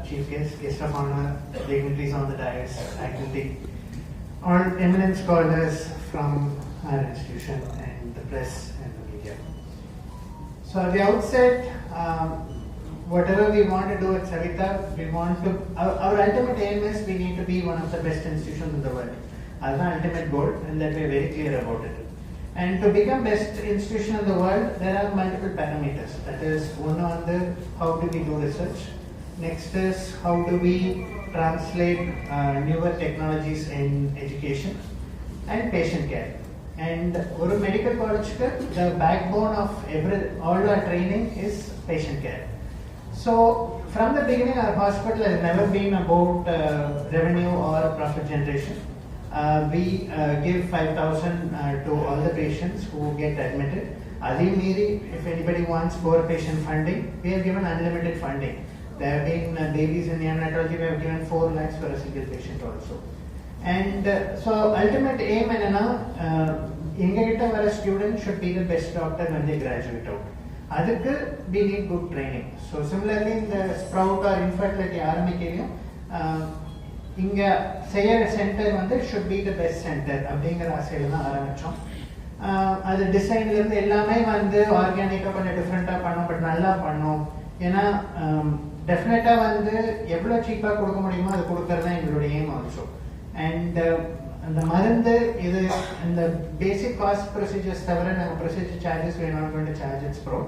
chief guests, guest of honor, dignitaries on the dais, faculty, all eminent scholars from our institution and the press and the media. So at the outset, whatever we want to do at Savita, we want to, our ultimate aim is we need to be one of the best institutions in the world. That's our ultimate goal, and that we are very clear about it. And to become best institution in the world, there are multiple parameters. That is, one on the how do we do research. Next is how do we translate newer technologies in education and patient care. And one medical college, the backbone of all our training is patient care. So from the beginning, our hospital has never been about revenue or profit generation. We give 5,000 to all the patients who get admitted. If anybody wants more patient funding, we have given unlimited funding. There have been babies in neonatology, we have given 4 lakhs for a single patient also. And so ultimate aim a student should be the best doctor when they graduate out. Adukku we need good training. So similarly in the Sprout or infertility RMK இங்க செய்யற centre வந்து should be the best center அப்படிங்கிற ஆசையில தான் ஆரம்பிச்சோம். அது டிசைன்ல இருந்து எல்லாமே வந்து ஆர்கானிக்கா கொஞ்சம் டிஃபரெண்டா பண்ணோம், பட் நல்லா பண்ணோம். ஏன்னா டெஃபினட்டா வந்து எவ்வளவு சீப்பா கொடுக்க முடியுமோ அது கொடுக்கறது தான் எங்களுடைய எய்ம் ஆல்சோ. அண்ட் அந்த மருந்து இது இந்த பேசிக் காஸ்ட் ப்ரொசீஜர்ஸ் தவிர நாங்கள் procedure charges we are not going to charge at Sprout.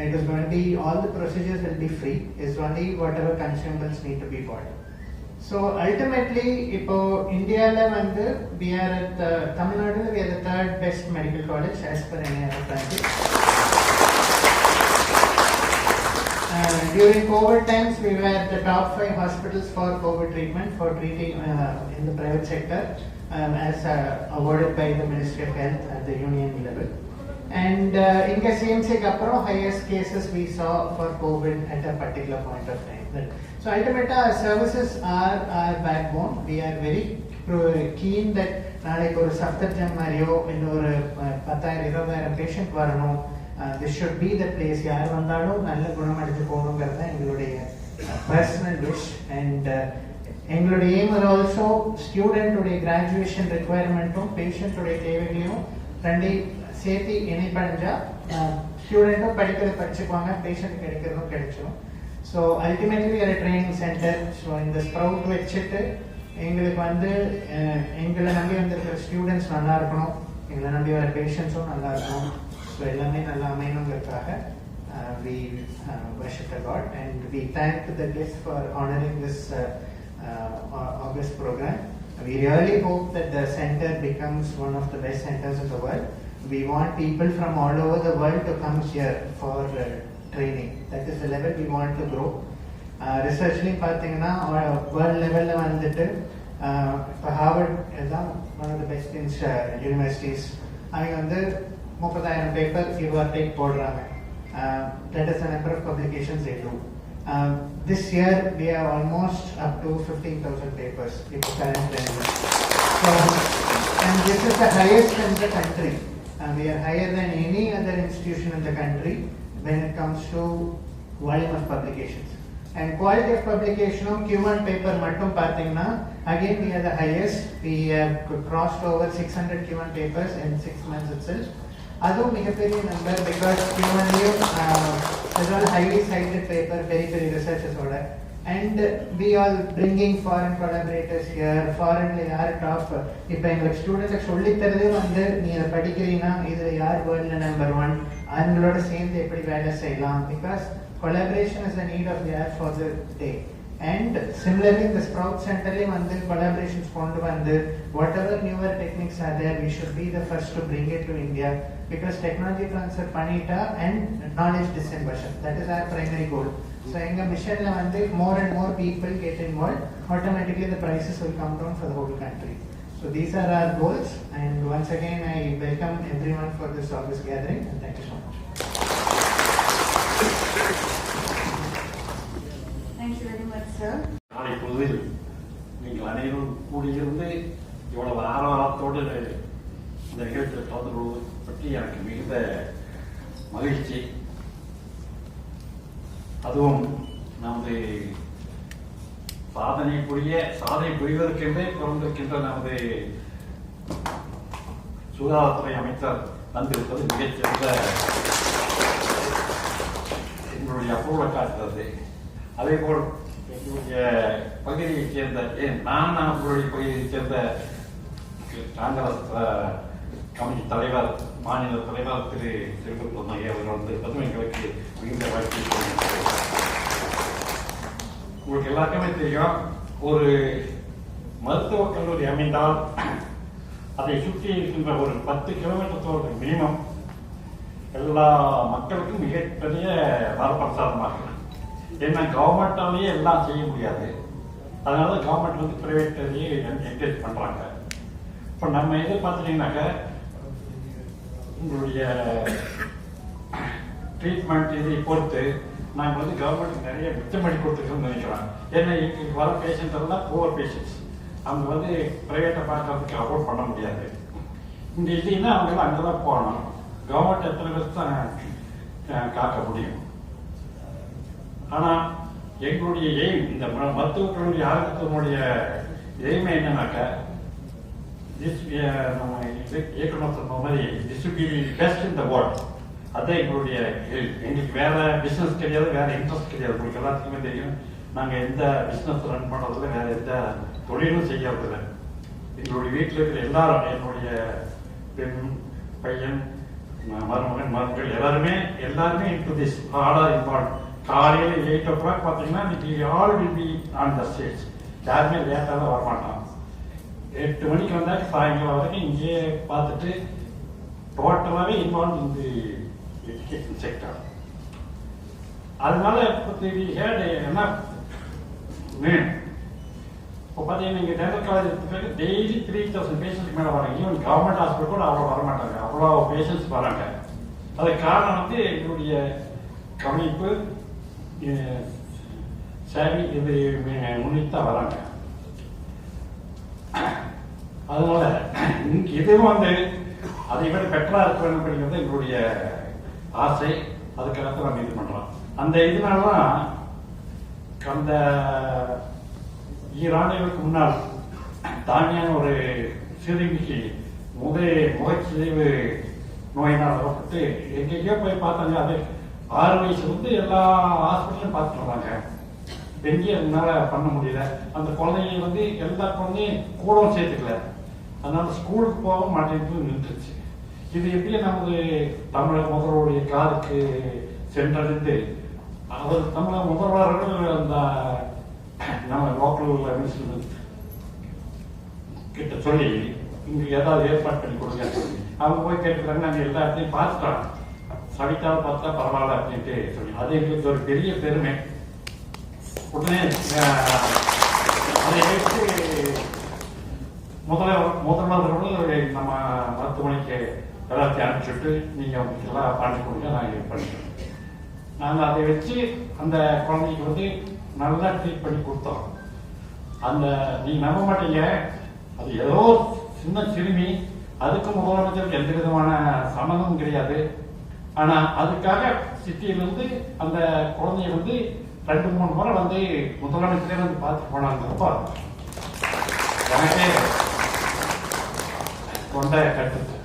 It is going to be all the procedures will be free. It's only whatever consumables need to be bought. So ultimately, இப்போ இந்தியால வந்து we are at Tamil Nadu, we are the 3rd best medical college as per NIRF ranking. During COVID times, we were the top 5 hospitals for COVID treatment for treating in the private sector, as awarded by the Ministry of Health at the union level. And in CMC Kapro, highest cases we saw for COVID at a particular point of time. So ultimately, our services are our backbone. We are very keen that நாளைக்கு ஒரு சப்தர்ஜன் மாதிரியோ இல்லை ஒரு 10,000-20,000 patient வரணும். This should be the place. யார் வந்தாலும் நல்ல குணமடைஞ்சு போகணுங்கிறது தான் எங்களுடைய பர்சனல் விஷ். அண்ட் எங்களுடைய எய்ம் ஆல்சோ ஸ்டூடெண்ட்டுடைய கிராஜுவேஷன் ரெக்குவயர்மெண்ட்டும் பேஷண்ட்டுடைய தேவைகளையும் ரெண்டையும் சேர்த்து இணைப்படைஞ்சா ஸ்டூடெண்ட்டும் படிச்சுக்குவாங்க, பேஷண்ட் கிடைக்கிறதும் கிடைச்சிடும். So ultimately we are a training center. So இந்த ஸ்ப்ரவுட் வச்சுட்டு எங்களுக்கு வந்து எங்களை நம்பி வந்திருக்கிற ஸ்டூடெண்ட்ஸ் நல்லா இருக்கணும், எங்களை நம்பி வர பேஷண்ட்ஸும் நல்லா இருக்கணும். ஸோ எல்லாமே நல்லா அமையணுங்கிறதுக்காக we worship the God and we thank the guests for honoring this August program. We really hope that the center becomes one of the best centers in the world. We want people from all over the world to come here for training. That is the level we want to grow. Researchly பார்த்தீங்கன்னா world லெவலில் வந்துட்டு இப்போ Harvard தான் one of the best universities. அவங்க வந்து 30,000 paper give போடுறாங்க. That is the number of publications they do. This year we are almost up to 15,000 papers in the current trend. So, and this is the highest in the country. We are higher than any other institution in the country when it comes to volume of publications. And quality of publication of human paper mattum pathina, again we are the highest. We have crossed over 600 human papers in 6 months itself. Adu migaperi number because human is all highly cited paper, very researchers order. And we all bringing foreign collaborators here. Foreign yaar top ipo engaluk students solli tharade vandu nee padikirina idhu yaar world number 1 avangaloda சேர்ந்து எப்படி வேலை செய்யலாம், because collaboration is the need of the hour for the day. And similarly the Sprout Center vandu collaborations kondu vandu whatever newer techniques are there, we should be the first to bring it to India, because technology transfer panita and knowledge dissemination, that is our primary goal. So enga mission la vandu more and more people get involved, automatically the prices will come down for the whole country. So these are our goals, and once again I welcome everyone for this August gathering, and thank you so much. Thank you very much, sir. நாளை பொழுதில் நீங்கள் அனைவரும் கூடியிருந்து இவ்வளவு ஆரவாரத்தோடு இந்த நிகழ்ச்சியில் கலந்து கொள்வது பற்றி எனக்கு மிகுந்த மகிழ்ச்சி. அதுவும் நமது சாதனை புரிவதற்கென்றே பிறந்திருக்கின்ற நமது சுகாதாரத்துறை அமைச்சர் வந்திருப்பது மிகச்சிறந்த எங்களுடைய அப்ரூவலை காட்டுகிறது. அதே போல் எங்களுடைய பகுதியைச் சேர்ந்த நான் அவர்களுடைய பகுதியைச் சேர்ந்த காங்கிரஸ் கமிட்டி தலைவர் மாநில தலைவர் திரு திருப்பதி பொன்னையா அவர்கள் வந்திருப்பதும் எங்களுக்கு மிகுந்த வாழ்க்கை. உங்களுக்கு எல்லாருக்குமே தெரியும், ஒரு மருத்துவக் கல்லூரி அமைந்தால் அதை சுற்றி இருக்கின்ற ஒரு 10 கிலோமீட்டர் தூரம் மினிமம் எல்லா மக்களுக்கும் மிகப்பெரிய வரப்பிரசாதமாக இருக்கும். ஏன்னா கவர்மெண்டாலேயே எல்லாம் செய்ய முடியாது. அதனால கவர்மெண்ட் வந்து பிரைவேட்லேயே என்கரேஜ் பண்ணுறாங்க. இப்போ நம்ம எது பார்த்துட்டீங்கன்னாக்க உங்களுடைய ட்ரீட்மெண்ட் இதை பொறுத்து நாங்கள் வந்து கவர்மெண்ட்டுக்கு நிறைய மிச்சமடி கொடுத்துருக்கோம்னு நினைக்கிறோம். ஏன்னா எங்களுக்கு வர பேஷண்ட் எல்லாம் புவர் பேஷண்ட்ஸ், அவங்க வந்து ப்ரைவேட்டை பார்க்கறதுக்கு அஃபோர்ட் பண்ண முடியாது. இந்த இல்லைன்னா அவங்களாம் அங்கே தான் போகணும். கவர்மெண்ட் எத்தனை பேர் தான் காக்க முடியும். ஆனால் எங்களுடைய எய்ம், இந்த மருத்துவக் கல்லூரி ஆரம்பத்தினுடைய எய்மே என்னன்னாக்க நம்ம இயக்குனர் சொன்ன மாதிரி this will be best in the world. அதான் எங்களுடைய எங்களுக்கு வேற பிஸ்னஸ் கிடையாது, வேற இன்ட்ரெஸ்ட் கிடையாது. உங்களுக்கு எல்லாத்துக்குமே தெரியும், நாங்கள் எந்த பிஸ்னஸ் ரன் பண்ணுறதில்ல, வேற எந்த தொழிலும் செய்யறதில்லை. எங்களுடைய வீட்டில் இருக்கிற எல்லாரும், என்னுடைய பெண் பையன் மருமகன் மருமகள் எல்லாருமே இன்டு திஸ் ஆர்டர் இன்வால்வ். காலையில் 8 o'clock பார்த்தீங்கன்னா all will be on the stage. யாருமே லேட்டாக தான் வரமாட்டான். 8 மணிக்கு வந்தால் சாயங்காலம் வரைக்கும் இங்கேயே பார்த்துட்டு டோட்டலாகவே involve in the education sector. அதனால இப்போ என்ன இப்போ பார்த்தீங்கன்னா இங்கே டென்டல் காலேஜ் எடுத்துக்காக டெய்லி 3000 பேஷண்ட்க்கு மேலே வராங்க. ஈவன் கவர்மெண்ட் ஹாஸ்பிட்டல் கூட அவ்வளோ வரமாட்டாங்க, அவ்வளோ பேஷண்ட்ஸ் வராங்க. அதுக்கு காரணம் வந்து எங்களுடைய கவனிப்பு சேவை இது முன்னிட்டு வராங்க. அதனால இதுவும் வந்து அதை விட பெட்டராக இருக்க வேண்டும் அப்படிங்கிறது எங்களுடைய ஆசை. அதுக்காக நம்ம இது பண்றோம். அந்த இதனாலதான் கடந்த 2 ஆண்டுகளுக்கு முன்னால் தானியான ஒரு சிறுமிக்கு முகச்சிதைவு நோயினால் வரப்பட்டு எங்கெங்கயோ போய் பார்த்தாங்க. அது 6 வயசுல இருந்து எல்லா ஹாஸ்பிட்டலும் பார்த்துட்டு வராங்க. எங்கேயும் அதனால பண்ண முடியல. அந்த குழந்தைங்க வந்து எல்லா குழந்தையும் கூடவும் சேர்த்துக்கல. அதனால ஸ்கூலுக்கு போக மாட்டேங்குது, நின்றுச்சு. இது எப்படி நமது தமிழக முதல்வருடைய காதுக்கு சென்றடைந்து அவர் தமிழக முதல்வர்கள் அந்த நம்ம லோக்கல் மினிஸ்டர் கிட்ட சொல்லி இங்க ஏதாவது ஏற்பாடு பண்ணி கொடுங்க. அவங்க போய் கேட்டுக்கிறாங்க. நாங்கள் எல்லா இடத்தையும் பார்த்துட்டோம், சவிதாவை பார்த்தா பரவாயில்ல அப்படின்ட்டு சொல்லி, அது எங்களுக்கு ஒரு பெரிய பெருமை. உடனே அதை வைத்து முதல்வர்கள் நம்ம மருத்துவமனைக்கு எல்லாத்தையும் அனுப்பிச்சுட்டு நீங்கள் அவங்களுக்கு எல்லாம் பண்ணி கொடுங்க, நாங்கள் இது பண்ணிக்கிறோம். நாங்கள் அதை வச்சு அந்த குழந்தைக்கு வந்து நல்லா ட்ரீட் பண்ணி கொடுத்தோம். அந்த நீங்கள் நம்ப மாட்டீங்க, அது ஏதோ சின்ன சிறுமி, அதுக்கு முதலமைச்சருக்கு எந்த விதமான சம்மந்தமும் கிடையாது. ஆனால் அதுக்காக சிட்டியிலிருந்து அந்த குழந்தைய வந்து 2-3 முறை வந்து முதலமைச்சரே வந்து பார்த்து போனாங்கப்பா. எனக்கே கொண்ட கட்டுச்சு.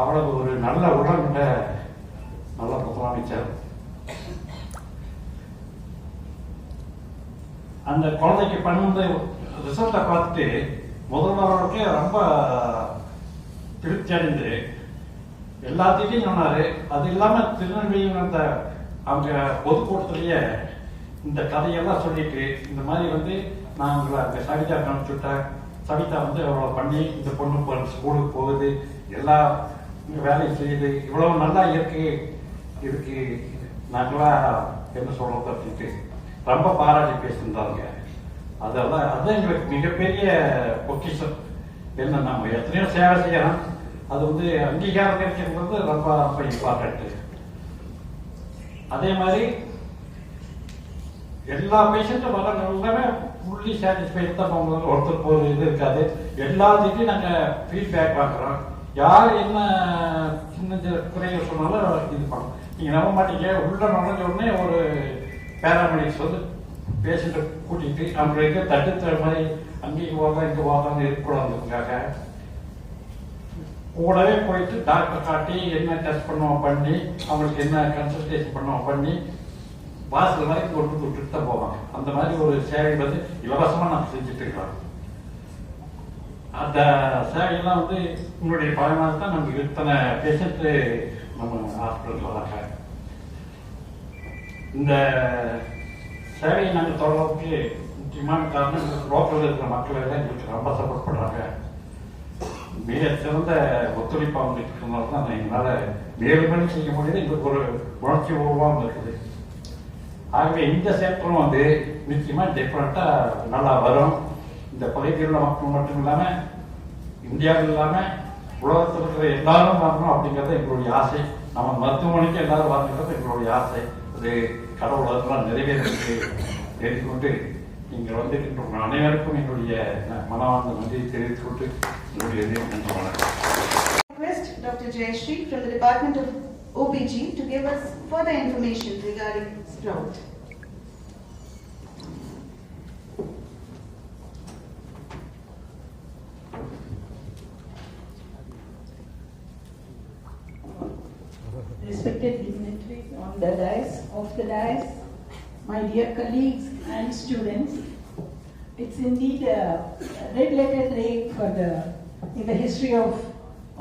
அவ்வளவு ஒரு நல்ல உடல்கிட்ட நல்ல முதலமைச்சர். அந்த குழந்தைக்கு பண்ண ரிசல்ட்டை பார்த்துட்டு முதல்வர்களுக்கே ரொம்ப திருப்தி அடைந்து எல்லாத்தையும் சொன்னாரு. அது இல்லாம திருநெல்வேலியில் அந்த அவங்க பொதுக்கூட்டத்திலேயே இந்த கதையெல்லாம் சொல்லிட்டு, இந்த மாதிரி வந்து நான் உங்களை அங்கே சவிதா அனுப்பிச்சுட்டேன், சவிதா வந்து அவ்வளோ பண்ணி இந்த பொண்ணு ஸ்கூலுக்கு போகுது, எல்லா வேலையும் செய்யுது, இவ்வளவு நல்லா இருக்கு நாங்களா என்ன சொல்றது அப்படின்ட்டு ரொம்ப பாராட்டி பேசியிருந்தாங்க. அதுதான் எங்களுக்கு மிகப்பெரிய பொக்கிஷம். என்ன நம்ம எத்தனையோ சேவை செய்யலாம், அது வந்து அங்கீகாரம் கிடைக்கிறது ரொம்ப ரொம்ப இம்பார்ட்டன்ட். அதே மாதிரி எல்லா பேஷண்ட்டும் வர ஃபுல்லி சாட்டிஸ்ஃபைட் தான் போகும்போது ஒருத்தருக்கு ஒரு இது இருக்காது. எல்லாத்துக்கும் நாங்கள் ஃபீட்பேக் பார்க்குறோம். யார் என்ன சின்ன குறைய சொன்னாலும் இது பண்ணோம். நீங்கள் நம்ப மாட்டீங்க, உள்ள நுழைஞ்ச உடனே ஒரு பேராமெடிக்ஸ் வந்து பேஷண்ட்டை கூட்டிகிட்டு அவங்களுக்கு தட்டுத்தர மாதிரி அங்கேயும் போகிறதா இங்கே போகிறதான்னு இருக்கக்கூடாதுக்காக கூடவே போயிட்டு டாக்டர் காட்டி என்ன டெஸ்ட் பண்ணுவோம் பண்ணி அவங்களுக்கு என்ன கன்சல்டேஷன் பண்ணுவோம் பண்ணி வாசல் வரைக்கும் கொண்டு விட்டுட்டு தான் போவாங்க. அந்த மாதிரி ஒரு சேவை வந்து இலவசமாக நம்ம செஞ்சுட்டு இருக்கிறோம். அந்த சேவையெல்லாம் வந்து உங்களுடைய பயனாக தான் நமக்கு இத்தனை பேஷண்ட்டு நம்ம ஹாஸ்பிட்டலில் வராங்க. இந்த சேவையை நாங்கள் தொடர்றதுக்கு முக்கியமான காரணம் லோக்கலில் இருக்கிற மக்கள் எல்லாம் எங்களுக்கு ரொம்ப சப்போர்ட் பண்ணுறாங்க. மிக சிறந்த ஒத்துழைப்பு அவங்க இருக்கிறதுனால தான் எங்களால் மேலும் செய்ய முடியாது. எங்களுக்கு ஒரு உணர்ச்சி உருவாகவும் இருக்குது. ஆகவே இந்த சேக்டரும் வந்து நிச்சயமாக டிஃப்ரெண்ட்டாக நல்லா வரும். இந்த பகுதியில் உள்ள மக்கள் மட்டும் இல்லாமல் இந்தியாவில் இல்லாமல் உலகத்தில் இருக்கிற எல்லாரும் வரணும் அப்படிங்கிறது எங்களுடைய ஆசை. நம்ம மருத்துவமனைக்கு எல்லாரும் வரணுங்கிறது எங்களுடைய ஆசை. அது கடவுள் அதெல்லாம் நிறைவேறதுக்கு தெரிவித்துக்கொண்டு இங்கே வந்துட்டு அனைவருக்கும் என்னுடைய மனவார்ந்த நன்றியை தெரிவித்துக்கொண்டு என்னுடைய நன்றி வணக்கம். Request Dr. Jayashree from the Department of OPG to give us further information regarding Sprout. Respected dignitaries on the dais, my dear colleagues and students, it's indeed a red-letter day in the history of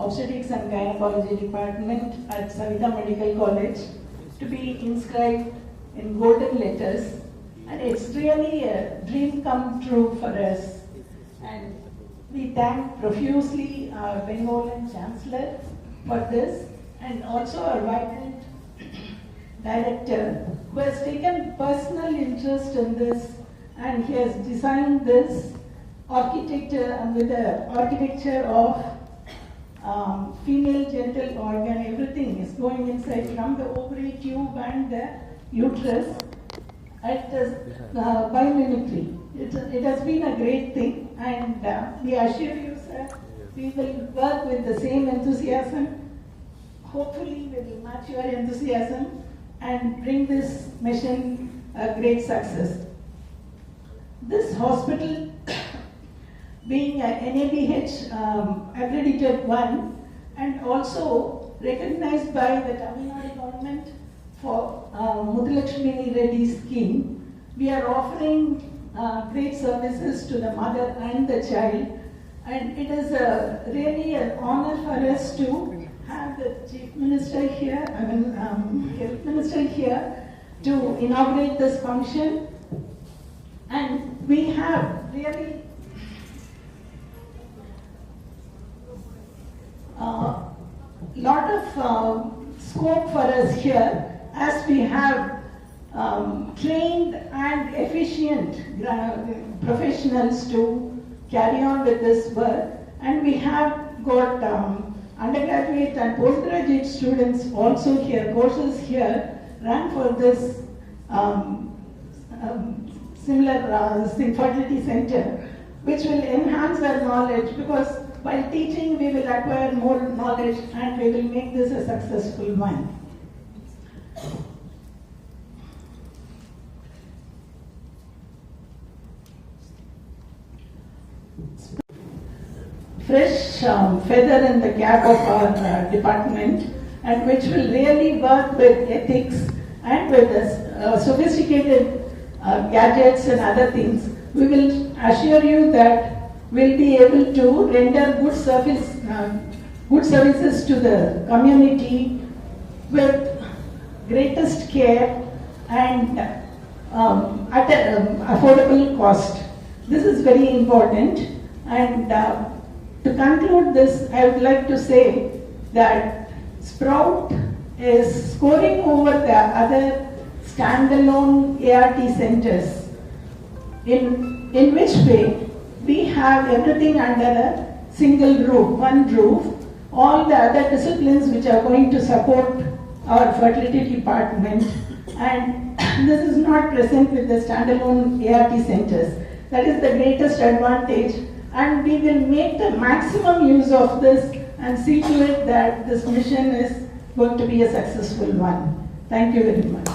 Obstetrics and Gynecology Department at Savita Medical College to be inscribed in golden letters, and it's really a dream come true for us. And we thank profusely our benevolent Chancellor for this, and also our vibrant director who has taken personal interest in this, and he has designed this architecture and with the architecture of female genital organ. Everything is going inside from the ovary tube and the uterus. It is biomimicry. It has been a great thing, and we assure you, sir, we will work with the same enthusiasm. Hopefully we will match your enthusiasm and bring this mission a great success. This hospital being a NABH accredited one and also recognized by the Tamil Nadu government for Muthulakshmi Reddy scheme, we are offering great services to the mother and the child, and it is really an honor for us to have the Chief Minister here, Health Minister here to inaugurate this function. And we have really lot of scope for us here, as we have trained and efficient professionals to carry on with this work, and we have got undergraduate and postgraduate students also here, courses here run for this similar infertility center, which will enhance our knowledge, because while teaching we will acquire more knowledge and we will make this a successful one. Fresh feather in the cap of our department, and which will really work with ethics and with sophisticated gadgets and other things. We will assure you that we'll be able to render good services to the community with greatest care and at an affordable cost. This is very important, and to conclude this, I would like to say that Sprout is scoring over the other standalone ART centers. In which way? We have everything under a single roof, one roof, all the other disciplines which are going to support our fertility department, and this is not present with the standalone ART centers. That is the greatest advantage, and we will make the maximum use of this and see to it that this mission is going to be a successful one. Thank you very much.